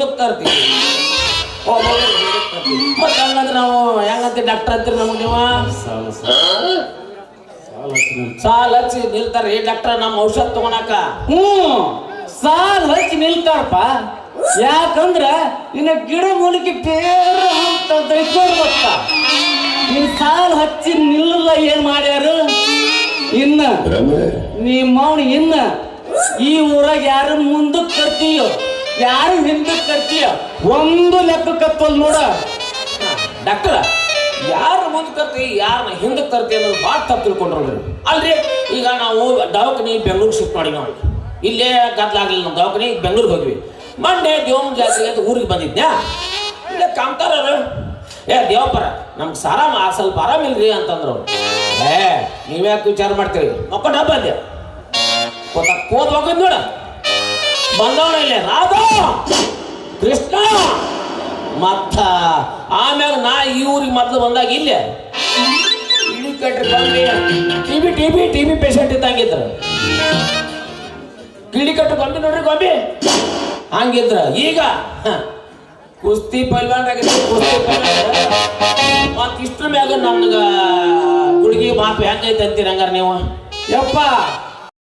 ತರ್ತೀವಿ ಮತ್ತೆ ಹಂಗಂದ್ರೆ ನಾವು ಹೆಂಗಂತ ಡಾಕ್ಟರ್ ಅಂತೀರಿ ನಮ್ಗೆ ನೀವು ಸಾಲ ಹಚ್ಚಿ ನಿಲ್ತಾರ್ರಿ ಡಾಕ್ಟರ್ ನಮ್ಮ ಔಷಧ ತಗೊಳಕ ಸಾಲ ಹಚ್ಚಿ ನಿಲ್ತಾರಪ್ಪ. ಯಾಕಂದ್ರ ಇನ್ನ ಗಿಡ ಮೂಲಿಕೆ ಬೇರೆ ಅಂತ ಗೊತ್ತ. ನೀನ್ ಸಾಲ ಹಚ್ಚಿ ನಿಲ್ಲ ಏನ್ ಮಾಡ್ಯಾರು? ಇನ್ನ ನಿಮ್ಮವನು ಇನ್ನ ಈ ಊರಾಗ ಯಾರು ಮುಂದಕ್ಕೆ ಕರ್ತೀಯೋ ಯಾರು ಹಿಂದಕ್ಕೆ ಕರ್ತೀಯೋ ಒಂದು ಲೆಕ್ಕ ಕತ್ತಲ್ ನೋಡ ಡಾಕ್ಟರ್. ಯಾರು ಮುಂದೆ ಕರ್ತಿ ಯಾರನ್ನ ಹಿಂದಕ್ಕೆ ತರ್ತಿ ಅನ್ನೋದು ಭಾಳ ತಪ್ಪು ತಿಳ್ಕೊಂಡ್ರಿ. ಅಲ್ರಿ ಈಗ ನಾವು ದವಾಖಾನೆ ಬೆಂಗಳೂರು ಶಿಫ್ಟ್ ಮಾಡಿ ನಾವು ಇಲ್ಲೇ ಗದ್ಲಾಗ್ಲಿಲ್ಲ ನಮ್ಮ ದವಾಖಾನೆ ಬೆಂಗಳೂರಿಗೆ ಹೋದ್ವಿ. ಮಂಡೆ ದೇವನ ಜಾತ್ರೆ ಅಂತ ಊರಿಗೆ ಬಂದಿದ್ದೆ. ಇಲ್ಲೇ ಕಾಮ್ತಾರವ್ರು ದೇವಪ್ಪರ ನಮ್ಗೆ ಸ್ವಲ್ಪ ಆರಾಮಿಲ್ರಿ ಅಂತಂದ್ರು. ನೀವ್ಯಾಕೆ ವಿಚಾರ ಮಾಡ್ತೀವಿ ಮಕ್ಕೊಂಡ ಬಂದೆ ಕೋದ್ ಹೋಗೋದು ನೋಡ ಬಂದವನ ಇಲ್ಲೇ ರಾಧಾ ಕೃಷ್ಣ ಮತ್ತ ಆಮ್ಯಾಗ ನಾ ಈ ಊರಿಗೆ ಮೊದ್ಲು ಬಂದಾಗ ಇಲ್ಲೇ ಇಳಿ ಕಟ್ರಿ ಗೊಂಬಿ ಟಿಬಿ ಪೇಷಂಟ್ ಇದ್ದಂಗಿದ್ರು. ಕಿಡಿ ಕಟ್ಟು ಗೊಂಬಿ ನೋಡ್ರಿ ಗೊಂಬಿ ಹಂಗಿದ್ರ. ಈಗ ಕುಸ್ತಿ ಪೈಲ್ವಾನ್ರಾಗಿದ್ರು ಕುಸ್ತಿ ಮತ್ತ ಇಷ್ಟ್ರ ಮ್ಯಾಗ ನಮ್ಗ ಹುಡುಗಿ ಮಾತು ಹೆಂಗೈತೆ ಅಂತೀರಿ ಹಂಗಾರ ನೀವು? ಯಪ್ಪ